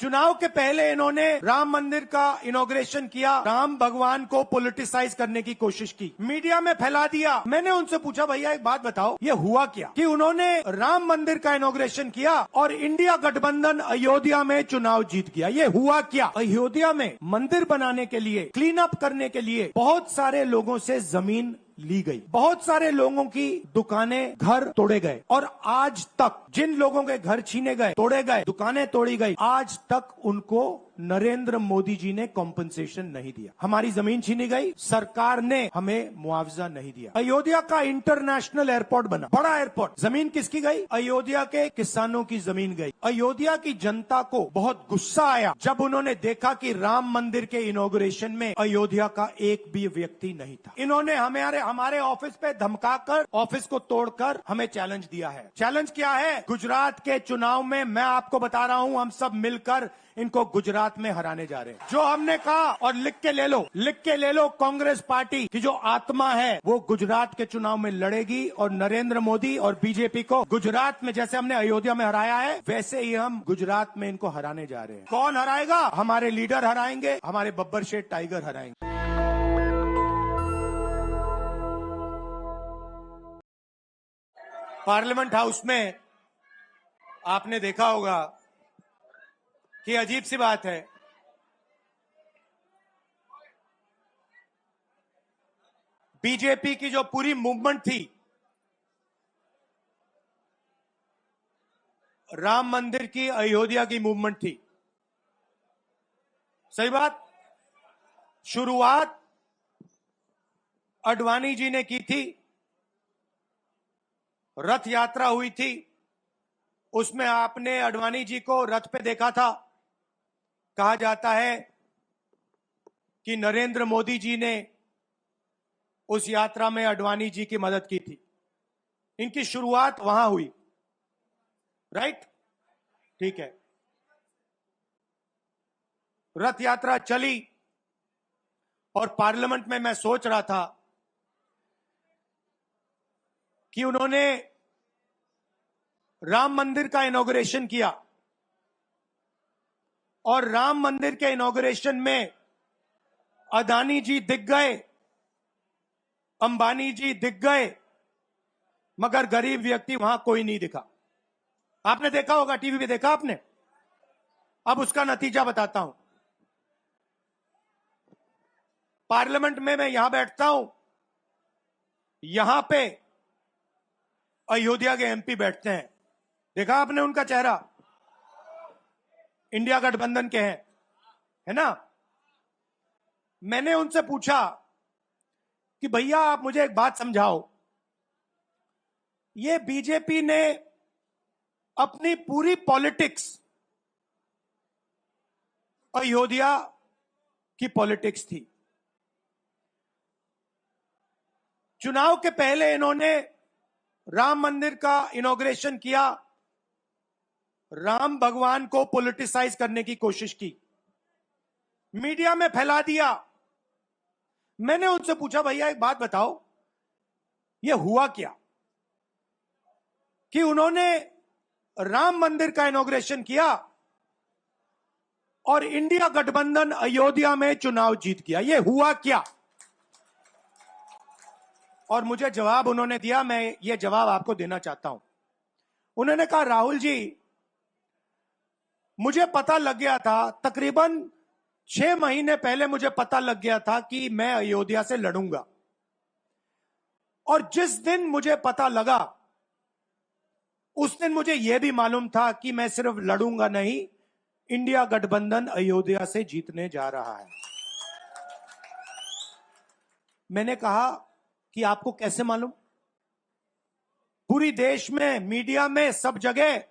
चुनाव के पहले इन्होंने राम मंदिर का इनॉग्रेशन किया, राम भगवान को पॉलिटिसाइज करने की कोशिश की, मीडिया में फैला दिया। मैंने उनसे पूछा, भैया एक बात बताओ, ये हुआ क्या कि उन्होंने राम मंदिर का इनॉग्रेशन किया और इंडिया गठबंधन अयोध्या में चुनाव जीत गया? ये हुआ क्या? अयोध्या में मंदिर बनाने के लिए, क्लीन अप करने के लिए बहुत सारे लोगों से जमीन ली गई, बहुत सारे लोगों की दुकानें, घर तोड़े गए और आज तक जिन लोगों के घर छीने गए, तोड़े गए, दुकानें तोड़ी गई, आज तक उनको नरेंद्र मोदी जी ने कॉम्पनसेशन नहीं दिया। हमारी जमीन छीनी गई, सरकार ने हमें मुआवजा नहीं दिया। अयोध्या का इंटरनेशनल एयरपोर्ट बना, बड़ा एयरपोर्ट, जमीन किसकी गई? अयोध्या के किसानों की जमीन गई। अयोध्या की जनता को बहुत गुस्सा आया जब उन्होंने देखा कि राम मंदिर के इनॉग्रेशन में अयोध्या का एक भी व्यक्ति नहीं था। इन्होंने हमारे ऑफिस पे धमकाकर, ऑफिस को तोड़कर हमें चैलेंज दिया है। चैलेंज क्या है? गुजरात के चुनाव में मैं आपको बता रहा हूं, हम सब मिलकर इनको गुजरात में हराने जा रहे हैं। जो हमने कहा, और लिख के ले लो, कांग्रेस पार्टी की जो आत्मा है वो गुजरात के चुनाव में लड़ेगी और नरेंद्र मोदी और बीजेपी को गुजरात में, जैसे हमने अयोध्या में हराया है, वैसे ही हम गुजरात में इनको हराने जा रहे हैं। कौन हराएगा? हमारे लीडर हराएंगे, हमारे Babbar Sheth tiger हराएंगे। Parliament house में आपने देखा होगा कि अजीब सी बात है, बीजेपी की जो पूरी मूवमेंट थी, राम मंदिर की, अयोध्या की मूवमेंट थी। सही बात, शुरुआत अडवाणी जी ने की थी, रथ यात्रा हुई थी, उसमें आपने अडवाणी जी को रथ पे देखा था। कहा जाता है कि नरेंद्र मोदी जी ने उस यात्रा में अडवाणी जी की मदद की थी। इनकी शुरुआत वहां हुई, राइट? ठीक है, रथ यात्रा चली और पार्लियामेंट में मैं सोच रहा था कि उन्होंने राम मंदिर का इनॉग्रेशन किया और राम मंदिर के इनॉग्रेशन में अदानी जी दिख गए, अंबानी जी दिख गए, मगर गरीब व्यक्ति वहां कोई नहीं दिखा। आपने देखा होगा, टीवी पे देखा आपने। अब उसका नतीजा बताता हूं। पार्लियामेंट में मैं यहां बैठता हूं, यहां पे अयोध्या के एमपी बैठते हैं। देखा आपने उनका चेहरा? इंडिया गठबंधन के हैं, है ना? मैंने उनसे पूछा कि भैया आप मुझे एक बात समझाओ, ये बीजेपी ने अपनी पूरी पॉलिटिक्स अयोध्या की पॉलिटिक्स थी। चुनाव के पहले इन्होंने राम मंदिर का इनॉग्रेशन किया, राम भगवान को पॉलिटिसाइज करने की कोशिश की, मीडिया में फैला दिया। मैंने उनसे पूछा, भैया एक बात बताओ, यह हुआ क्या कि उन्होंने राम मंदिर का इनॉग्रेशन किया और इंडिया गठबंधन अयोध्या में चुनाव जीत गया? यह हुआ क्या? और मुझे जवाब उन्होंने दिया, मैं यह जवाब आपको देना चाहता हूं। उन्होंने कहा, राहुल जी, मुझे पता लग गया था, तकरीबन 6 महीने पहले मुझे पता लग गया था कि मैं अयोध्या से लड़ूंगा, और जिस दिन मुझे पता लगा उस दिन मुझे यह भी मालूम था कि मैं सिर्फ लड़ूंगा नहीं, इंडिया गठबंधन अयोध्या से जीतने जा रहा है। मैंने कहा कि आपको कैसे मालूम? पूरी देश में, मीडिया में, सब जगह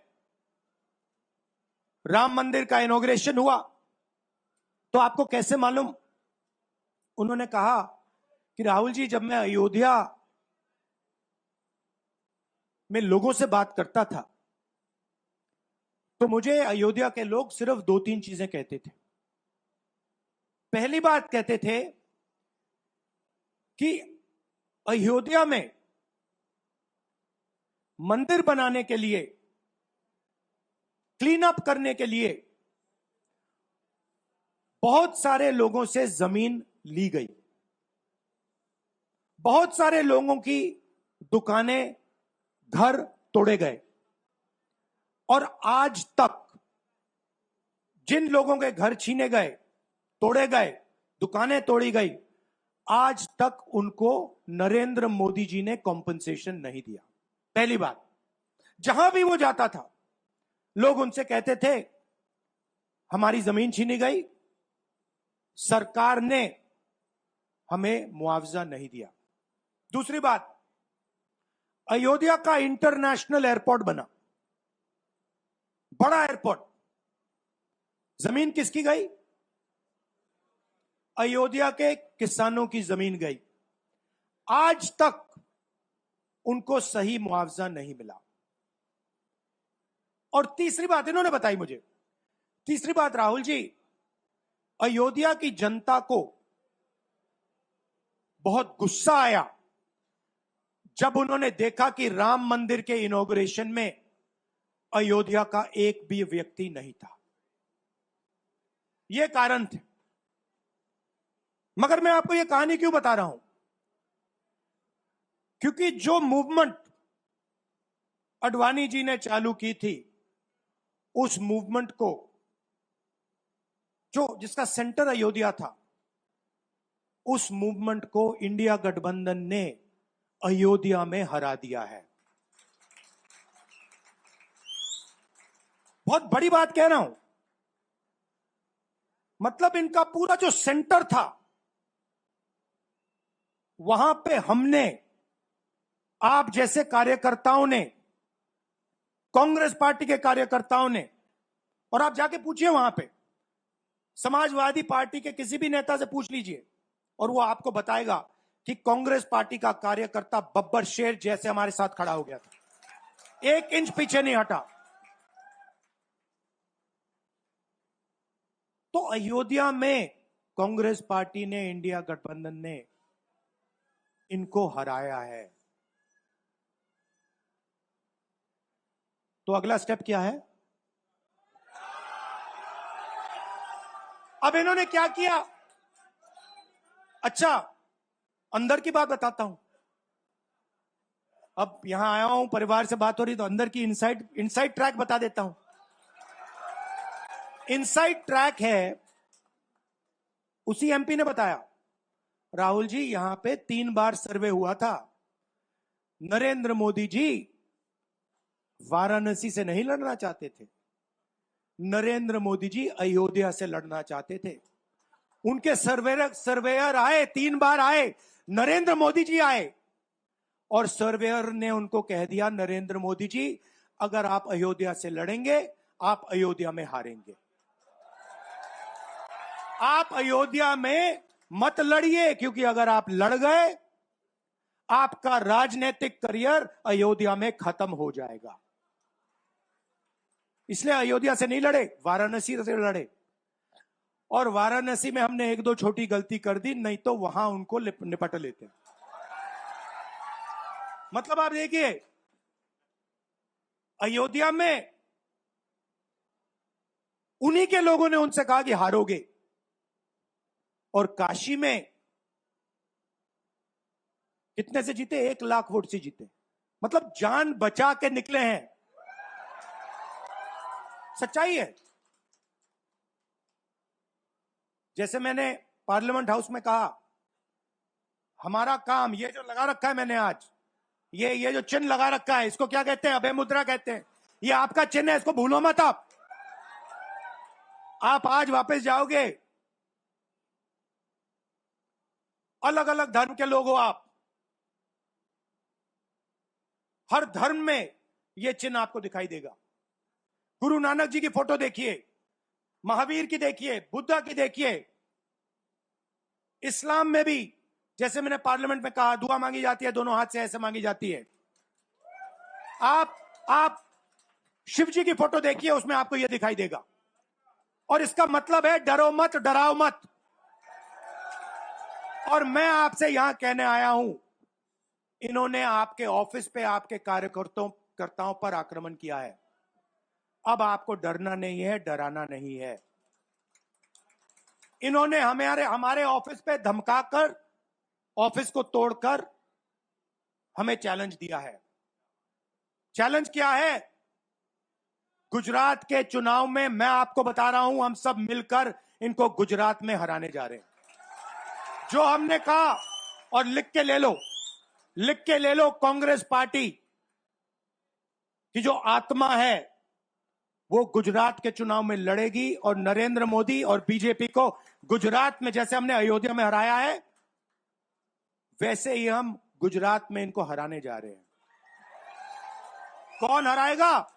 राम मंदिर का इनॉग्रेशन हुआ, तो आपको कैसे मालूम? उन्होंने कहा कि राहुल जी, जब मैं अयोध्या में लोगों से बात करता था तो मुझे अयोध्या के लोग सिर्फ 2-3 चीजें कहते थे। पहली बात कहते थे कि अयोध्या में मंदिर बनाने के लिए, क्लीन अप करने के लिए बहुत सारे लोगों से जमीन ली गई, बहुत सारे लोगों की दुकानें, घर तोड़े गए, और आज तक जिन लोगों के घर छीने गए, तोड़े गए, दुकानें तोड़ी गई, आज तक उनको नरेंद्र मोदी जी ने कॉम्पनसेशन नहीं दिया। पहली बात, जहां भी वो जाता था लोग उनसे कहते थे हमारी जमीन छीनी गई, सरकार ने हमें मुआवजा नहीं दिया। दूसरी बात, अयोध्या का इंटरनेशनल एयरपोर्ट बना, बड़ा एयरपोर्ट, जमीन किसकी गई? अयोध्या के किसानों की जमीन गई। आज तक उनको सही मुआवजा नहीं मिला। और तीसरी बात इन्होंने बताई मुझे, तीसरी बात राहुल जी, अयोध्या की जनता को बहुत गुस्सा आया जब उन्होंने देखा कि राम मंदिर के इनॉग्रेशन में अयोध्या का एक भी व्यक्ति नहीं था। यह कारण थे। मगर मैं आपको यह कहानी क्यों बता रहा हूं? क्योंकि जो मूवमेंट अडवाणी जी ने चालू की थी, उस मूवमेंट को, जो जिसका सेंटर अयोध्या था, उस मूवमेंट को इंडिया गठबंधन ने अयोध्या में हरा दिया है। बहुत बड़ी बात कह रहा हूं। मतलब इनका पूरा जो सेंटर था, वहां पे हमने, आप जैसे कार्यकर्ताओं ने, कांग्रेस पार्टी के कार्यकर्ताओं ने, और आप जाके पूछिए वहां पे समाजवादी पार्टी के किसी भी नेता से पूछ लीजिए, और वो आपको बताएगा कि कांग्रेस पार्टी का कार्यकर्ता बब्बर शेर जैसे हमारे साथ खड़ा हो गया था, 1 इंच पीछे नहीं हटा। तो अयोध्या में कांग्रेस पार्टी ने, इंडिया गठबंधन ने इनको हराया है। तो अगला स्टेप क्या है? अब इन्होंने क्या किया? अच्छा, अंदर की बात बताता हूं। अब यहां आया हूं, परिवार से बात हो रही, तो अंदर की इनसाइड ट्रैक बता देता हूं। इनसाइड ट्रैक है, उसी एमपी ने बताया, राहुल जी यहां पे 3 बार सर्वे हुआ था। नरेंद्र मोदी जी वाराणसी से नहीं लड़ना चाहते थे, नरेंद्र मोदी जी अयोध्या से लड़ना चाहते थे। उनके सर्वेयर आए, 3 बार आए, नरेंद्र मोदी जी आए, और सर्वेयर ने उनको कह दिया, नरेंद्र मोदी जी अगर आप अयोध्या से लड़ेंगे, आप अयोध्या में हारेंगे, आप अयोध्या में मत लड़िए, क्योंकि अगर आप लड़ गए, आपका राजनीतिक करियर अयोध्या में खत्म हो जाएगा। इसलिए अयोध्या से नहीं लड़े, वाराणसी से लड़े। और वाराणसी में हमने 1-2 छोटी गलती कर दी, नहीं तो वहां उनको निपट लेते। मतलब आप देखिए, अयोध्या में उन्हीं के लोगों ने उनसे कहा कि हारोगे, और काशी में कितने से जीते? 1 लाख वोट से जीते। मतलब जान बचा के निकले हैं। सच्चाई है। जैसे मैंने पार्लियामेंट हाउस में कहा, हमारा काम, ये जो लगा रखा है मैंने आज, ये जो चिन्ह लगा रखा है, इसको क्या कहते हैं? अभय मुद्रा कहते हैं। ये आपका चिन्ह है, इसको भूलो मत। आप आज वापस जाओगे, अलग अलग धर्म के लोग हो आप, हर धर्म में यह चिन्ह आपको दिखाई देगा। गुरु नानक जी की फोटो देखिए, महावीर की देखिए, बुद्धा की देखिए। इस्लाम में भी, जैसे मैंने पार्लियामेंट में कहा, दुआ मांगी जाती है, दोनों हाथ से ऐसे मांगी जाती है। आप शिव जी की फोटो देखिए, उसमें आपको यह दिखाई देगा। और इसका मतलब है डरो मत, डराओ मत। और मैं आपसे यहां कहने आया हूं, इन्होंने आपके ऑफिस पे, आपके कार्यकर्ताओं पर आक्रमण किया है। अब आपको डरना नहीं है, डराना नहीं है। इन्होंने हमारे हमारे ऑफिस पे धमकाकर, ऑफिस को तोड़कर हमें चैलेंज दिया है। चैलेंज क्या है? गुजरात के चुनाव में मैं आपको बता रहा हूं, हम सब मिलकर इनको गुजरात में हराने जा रहे हैं। जो हमने कहा, और लिख के ले लो, लिख के ले लो, कांग्रेस पार्टी की जो आत्मा है वो गुजरात के चुनाव में लड़ेगी, और नरेंद्र मोदी और बीजेपी को गुजरात में जैसे हमने अयोध्या में हराया है, वैसे ही हम गुजरात में इनको हराने जा रहे हैं। कौन हराएगा?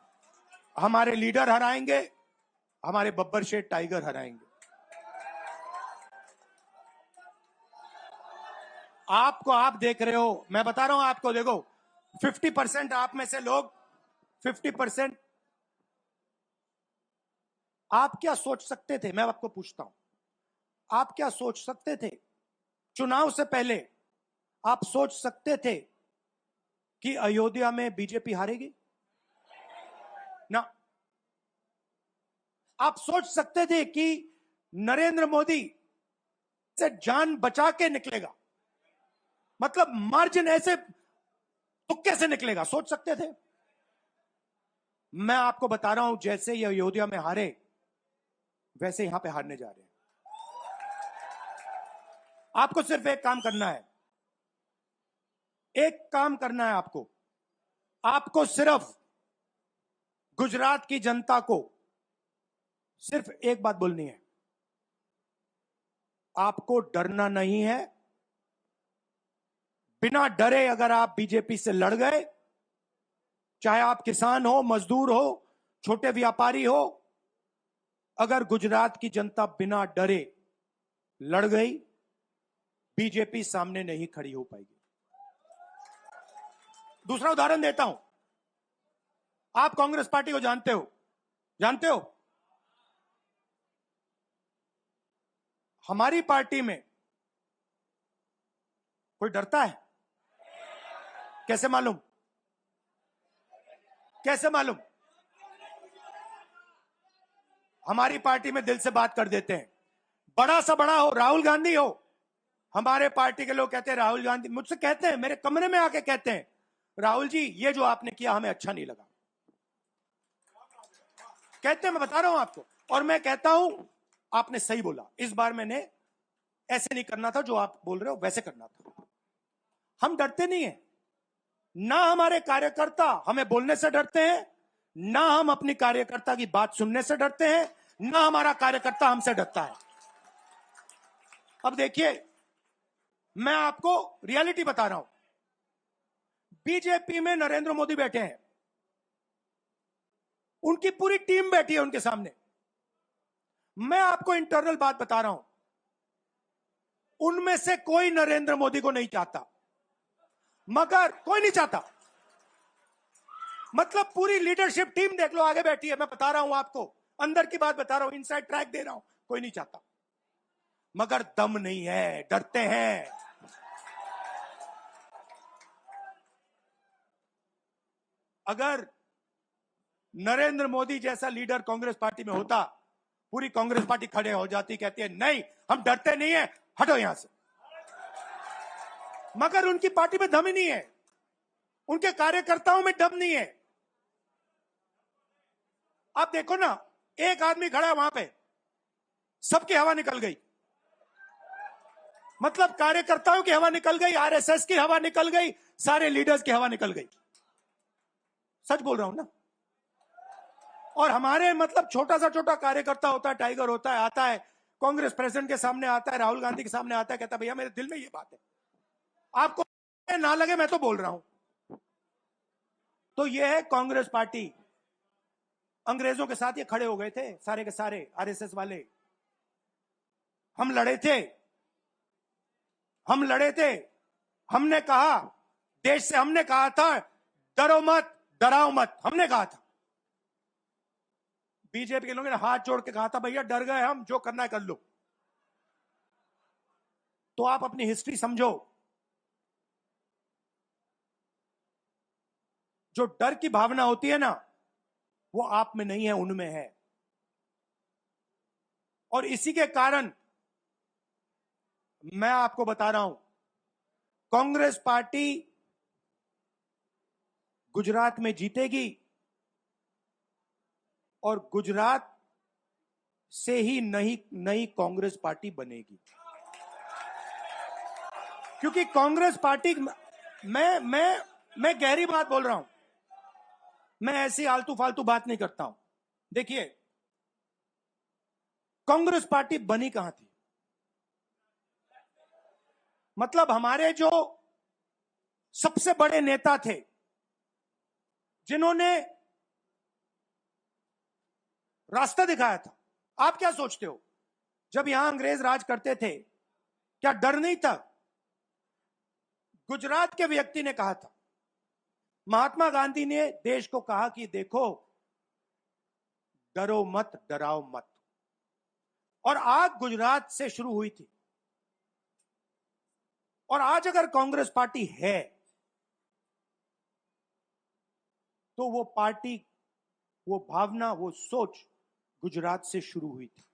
हमारे लीडर हराएंगे, हमारे बब्बर शेठ टाइगर हराएंगे। आपको, आप देख रहे हो, मैं बता रहा हूं आपको, देखो 50% आप में से लोग, 50% आप क्या सोच सकते थे? मैं आपको पूछता हूं, आप क्या सोच सकते थे? चुनाव से पहले आप सोच सकते थे कि अयोध्या में बीजेपी हारेगी ना? आप सोच सकते थे कि नरेंद्र मोदी से जान बचा के निकलेगा, मतलब मार्जिन ऐसे तुक्के से निकलेगा? सोच सकते थे? मैं आपको बता रहा हूं, जैसे ये अयोध्या में हारे, वैसे यहां पे हारने जा रहे हैं। आपको सिर्फ एक काम करना है, एक काम करना है आपको। आपको सिर्फ गुजरात की जनता को सिर्फ एक बात बोलनी है, आपको डरना नहीं है। बिना डरे अगर आप बीजेपी से लड़ गए, चाहे आप किसान हो, मजदूर हो, छोटे व्यापारी हो, अगर गुजरात की जनता बिना डरे लड़ गई, बीजेपी सामने नहीं खड़ी हो पाएगी। दूसरा उदाहरण देता हूं, आप कांग्रेस पार्टी को जानते हो, जानते हो? हमारी पार्टी में कोई डरता है? कैसे मालूम? कैसे मालूम? हमारी पार्टी में दिल से बात कर देते हैं। बड़ा सा बड़ा हो, राहुल गांधी हो, हमारे पार्टी के लोग कहते हैं राहुल गांधी, मुझसे कहते हैं, मेरे कमरे में आके कहते हैं, राहुल जी ये जो आपने किया हमें अच्छा नहीं लगा। कहते हैं, मैं बता रहा हूं आपको, और मैं कहता हूं आपने सही बोला, इस बार मैंने ऐसे नहीं करना था, जो आप बोल रहे हो वैसे करना था। हम डरते नहीं है, ना हमारे कार्यकर्ता हमें बोलने से डरते हैं, ना हम अपनी कार्यकर्ता की बात सुनने से डरते हैं, ना हमारा कार्यकर्ता हमसे डरता है। अब देखिए, मैं आपको रियलिटी बता रहा हूं। बीजेपी में नरेंद्र मोदी बैठे हैं, उनकी पूरी टीम बैठी है उनके सामने। मैं आपको इंटरनल बात बता रहा हूं, उनमें से कोई नरेंद्र मोदी को नहीं चाहता, मगर कोई नहीं चाहता, मतलब पूरी लीडरशिप टीम देख लो आगे बैठी है। मैं बता रहा हूं आपको, अंदर की बात बता रहा हूं, इनसाइड ट्रैक दे रहा हूं, कोई नहीं चाहता, मगर दम नहीं है, डरते हैं। अगर नरेंद्र मोदी जैसा लीडर कांग्रेस पार्टी में होता, पूरी कांग्रेस पार्टी खड़े हो जाती, कहती है नहीं हम डरते नहीं है, हटो यहां से। मगर उनकी पार्टी में दम ही नहीं है, उनके कार्यकर्ताओं में दम नहीं है। आप देखो ना, एक आदमी खड़ा है वहां पे, सबकी हवा निकल गई, मतलब कार्यकर्ताओं की हवा निकल गई, आरएसएस की हवा निकल गई, सारे लीडर्स की हवा निकल गई। सच बोल रहा हूं ना। और हमारे मतलब छोटा सा छोटा कार्यकर्ता होता है, टाइगर होता है, आता है कांग्रेस प्रेसिडेंट के सामने, आता है राहुल गांधी के सामने, आता है, कहता है भैया मेरे दिल में ये बात है, आपको ना लगे मैं तो बोल रहा हूं। तो ये है कांग्रेस पार्टी। अंग्रेजों के साथ ये खड़े हो गए थे सारे के सारे आरएसएस वाले। हम लड़े थे, हम लड़े थे, हमने कहा, देश से हमने कहा था डरो मत, डराओ मत, हमने कहा था। बीजेपी के लोगों ने हाथ जोड़ के कहा था भैया डर गए हम, जो करना है कर लो। तो आप अपनी हिस्ट्री समझो, जो डर की भावना होती है ना, वो आप में नहीं है, उनमें है। और इसी के कारण मैं आपको बता रहा हूं, कांग्रेस पार्टी गुजरात में जीतेगी और गुजरात से ही नई नई कांग्रेस पार्टी बनेगी। क्योंकि कांग्रेस पार्टी, मैं गहरी बात बोल रहा हूं, मैं ऐसी आलतू फालतू बात नहीं करता हूं। देखिए, कांग्रेस पार्टी बनी कहां थी? मतलब हमारे जो सबसे बड़े नेता थे, जिन्होंने रास्ता दिखाया था। आप क्या सोचते हो, जब यहां अंग्रेज राज करते थे, क्या डर नहीं था? गुजरात के व्यक्ति ने कहा था, महात्मा गांधी ने देश को कहा कि देखो, डरो मत, डराओ मत। और आग गुजरात से शुरू हुई थी। और आज अगर कांग्रेस पार्टी है, तो वो पार्टी, वो भावना, वो सोच गुजरात से शुरू हुई थी।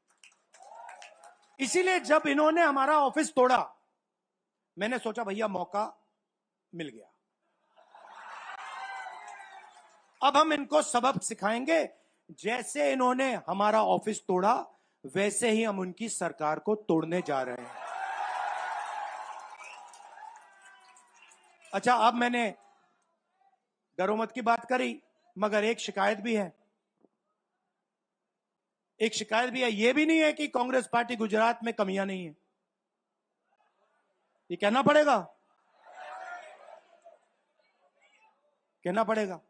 इसीलिए जब इन्होंने हमारा ऑफिस तोड़ा, मैंने सोचा भैया मौका मिल गया, अब हम इनको सबक सिखाएंगे। जैसे इन्होंने हमारा ऑफिस तोड़ा, वैसे ही हम उनकी सरकार को तोड़ने जा रहे हैं। अच्छा, अब मैंने डरो मत की बात करी, मगर एक शिकायत भी है। एक शिकायत भी है। यह भी नहीं है कि कांग्रेस पार्टी गुजरात में कमियां नहीं है, ये कहना पड़ेगा, कहना पड़ेगा।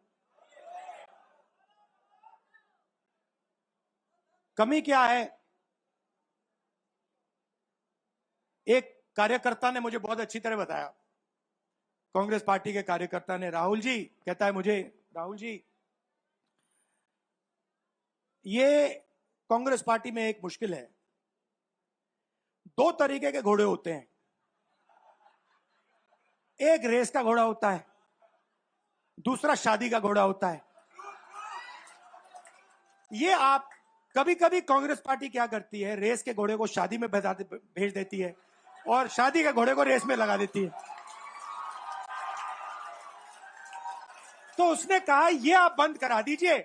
कमी क्या है? एक कार्यकर्ता ने मुझे बहुत अच्छी तरह बताया, कांग्रेस पार्टी के कार्यकर्ता ने, राहुल जी, कहता है मुझे, राहुल जी, ये कांग्रेस पार्टी में एक मुश्किल है, दो तरीके के घोड़े होते हैं। एक रेस का घोड़ा होता है, दूसरा शादी का घोड़ा होता है। ये आप कभी कभी कांग्रेस पार्टी क्या करती है, रेस के घोड़े को शादी में भेज देती है और शादी के घोड़े को रेस में लगा देती है। तो उसने कहा ये आप बंद करा दीजिए,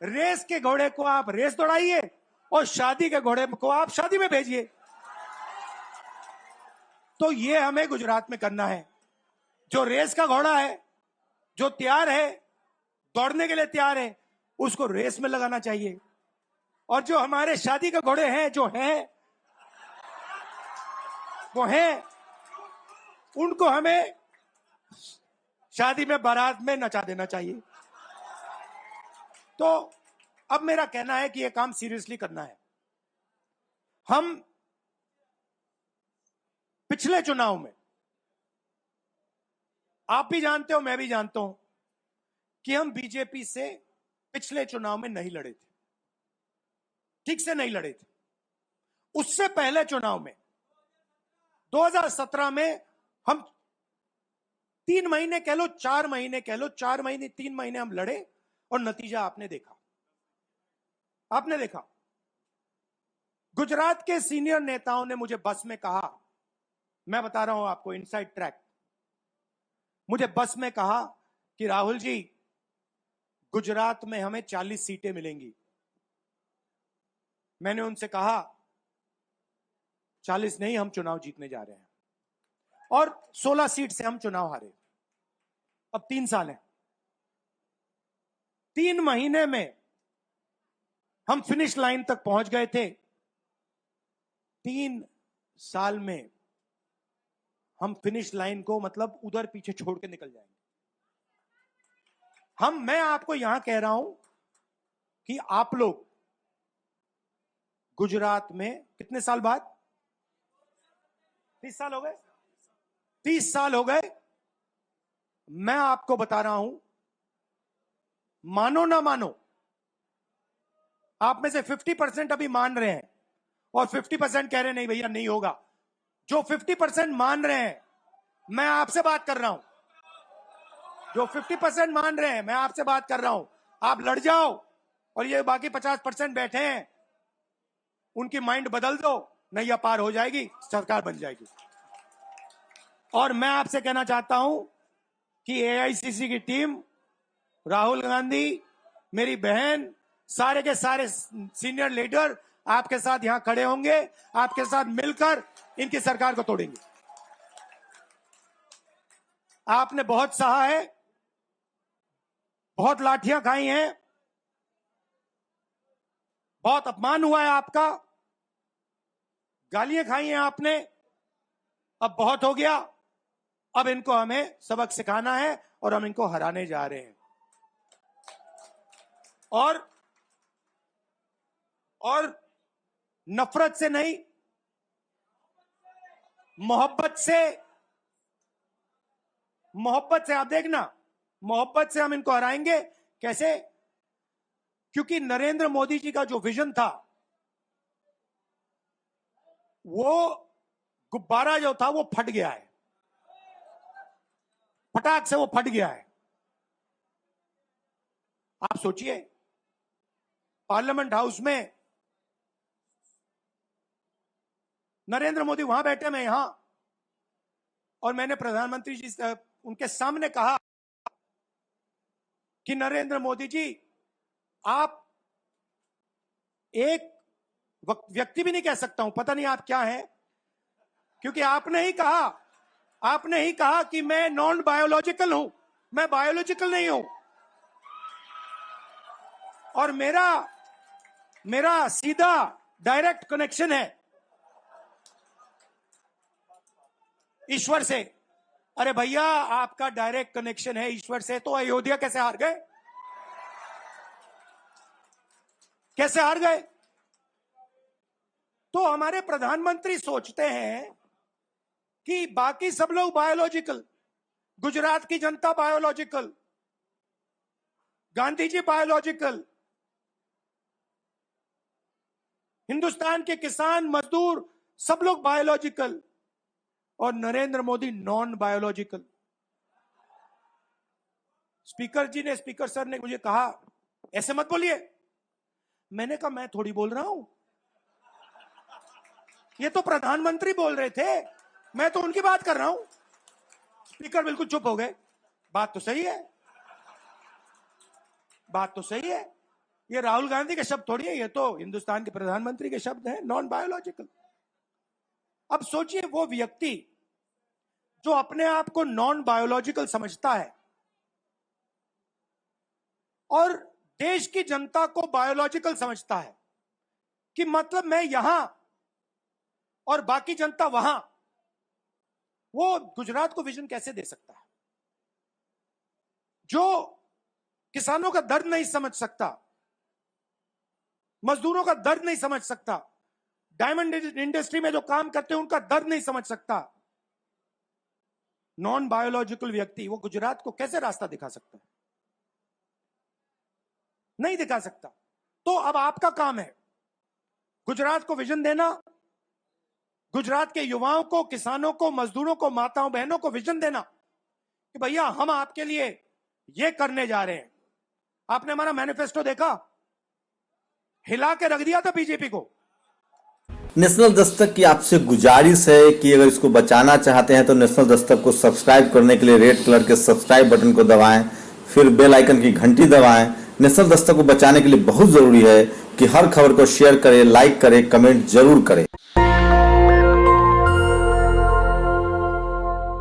रेस के घोड़े को आप रेस दौड़ाइए और शादी के घोड़े को आप शादी में भेजिए। तो ये हमें गुजरात में करना है। जो रेस का घोड़ा है, जो तैयार है, दौड़ने के लिए तैयार है, उसको रेस में लगाना चाहिए। और जो हमारे शादी के घोड़े हैं, जो हैं, वो हैं, उनको हमें शादी में, बारात में नचा देना चाहिए। तो अब मेरा कहना है कि यह काम सीरियसली करना है। हम पिछले चुनाव में, आप भी जानते हो, मैं भी जानता हूं, कि हम बीजेपी से पिछले चुनाव में नहीं लड़े थे, ठीक से नहीं लड़े थे। उससे पहले चुनाव में 2017 में हम 3 महीने कह लो, 4 महीने कह लो, 4 महीने 3 महीने हम लड़े और नतीजा आपने देखा। आपने देखा, गुजरात के सीनियर नेताओं ने मुझे बस में कहा, मैं बता रहा हूं आपको इनसाइड ट्रैक, मुझे बस में कहा कि राहुल जी, गुजरात में हमें 40 सीटें मिलेंगी। मैंने उनसे कहा 40 नहीं, हम चुनाव जीतने जा रहे हैं। और 16 सीट से हम चुनाव हारे। अब 3 साल है, 3 महीने में हम फिनिश लाइन तक पहुंच गए थे। 3 साल में हम फिनिश लाइन को, मतलब उधर पीछे छोड़ के निकल जाएंगे। मैं आपको यहां कह रहा हूं कि आप लोग गुजरात में कितने साल बाद, 30 साल हो गए, 30 साल हो गए, मैं आपको बता रहा हूं, मानो ना मानो, आप में से 50% अभी मान रहे हैं और 50% कह रहे हैं नहीं भैया नहीं होगा। जो 50% मान रहे हैं, मैं आपसे बात कर रहा हूं, जो 50% मान रहे हैं, मैं आपसे बात कर रहा हूं, आप लड़ जाओ और ये बाकी 50% बैठे हैं, उनकी माइंड बदल दो, नैया पार हो जाएगी, सरकार बन जाएगी। और मैं आपसे कहना चाहता हूं कि एआईसीसी की टीम, राहुल गांधी, मेरी बहन, सारे के सारे सीनियर लीडर आपके साथ यहां खड़े होंगे, आपके साथ मिलकर इनकी सरकार को तोड़ेंगे। आपने बहुत सहा है, बहुत लाठियां खाई हैं, बहुत अपमान हुआ है आपका, गालियां खाई हैं आपने, अब बहुत हो गया। अब इनको हमें सबक सिखाना है और हम इनको हराने जा रहे हैं। और नफरत से नहीं, मोहब्बत से आप देखना, मोहब्बत से हम इनको हराएंगे। कैसे? क्योंकि नरेंद्र मोदी जी का जो विजन था, वो गुब्बारा जो था वो फट गया है, फटाक से वो फट गया है। आप सोचिए, पार्लियामेंट हाउस में नरेंद्र मोदी वहां बैठे, मैं यहां, और मैंने प्रधानमंत्री जी से उनके सामने कहा कि नरेंद्र मोदी जी, आप एक व्यक्ति भी नहीं कह सकता हूं, पता नहीं आप क्या हैं, क्योंकि आपने ही कहा कि मैं नॉन बायोलॉजिकल हूं, मैं बायोलॉजिकल नहीं हूं, और मेरा सीधा डायरेक्ट कनेक्शन है ईश्वर से। अरे भैया, आपका डायरेक्ट कनेक्शन है ईश्वर से, तो अयोध्या कैसे हार गए? कैसे हार गए? तो हमारे प्रधानमंत्री सोचते हैं कि बाकी सब लोग बायोलॉजिकल, गुजरात की जनता बायोलॉजिकल, गांधी जी बायोलॉजिकल, हिंदुस्तान के किसान मजदूर सब लोग बायोलॉजिकल, और Narendra Modi non biological. Speaker sir ने मुझे कहा, ऐसे मत बोलिए। मैंने कहा, मैं थोड़ी बोल रहा हूं, ये तो प्रधानमंत्री बोल रहे थे, मैं तो उनकी बात कर रहा हूं। स्पीकर बिल्कुल चुप हो गए। बात तो सही है, बात तो सही है, ये राहुल गांधी के शब्द थोड़ी है, ये तो हिंदुस्तान के प्रधानमंत्री के शब्द हैं, नॉन बायोलॉजिकल। अब सोचिए, वो व्यक्ति जो अपने आप को नॉन बायोलॉजिकल समझता है और देश की जनता को बायोलॉजिकल समझता है, कि मतलब मैं यहां और बाकी जनता वहां, वो गुजरात को विजन कैसे दे सकता है? जो किसानों का दर्द नहीं समझ सकता, मजदूरों का दर्द नहीं समझ सकता, डायमंड इंडस्ट्री में जो काम करते हैं उनका दर्द नहीं समझ सकता, नॉन बायोलॉजिकल व्यक्ति वो गुजरात को कैसे रास्ता दिखा सकता है? नहीं दिखा सकता। तो अब आपका काम है गुजरात को विजन देना, गुजरात के युवाओं को, किसानों को, मजदूरों को, माताओं बहनों को विजन देना कि भैया हम आपके लिए ये करने जा रहे हैं। आपने हमारा मैनिफेस्टो देखा, हिला के रख दिया था बीजेपी को। नेशनल दस्तक की आपसे गुजारिश है कि अगर इसको बचाना चाहते हैं तो नेशनल दस्तक को सब्सक्राइब करने के लिए रेड कलर के सब्सक्राइब बटन को दबाएं, फिर बेल आइकन की घंटी दबाएं। नेशनल दस्तक को बचाने के लिए बहुत जरूरी है कि हर खबर को शेयर करें, लाइक करें, कमेंट जरूर करें।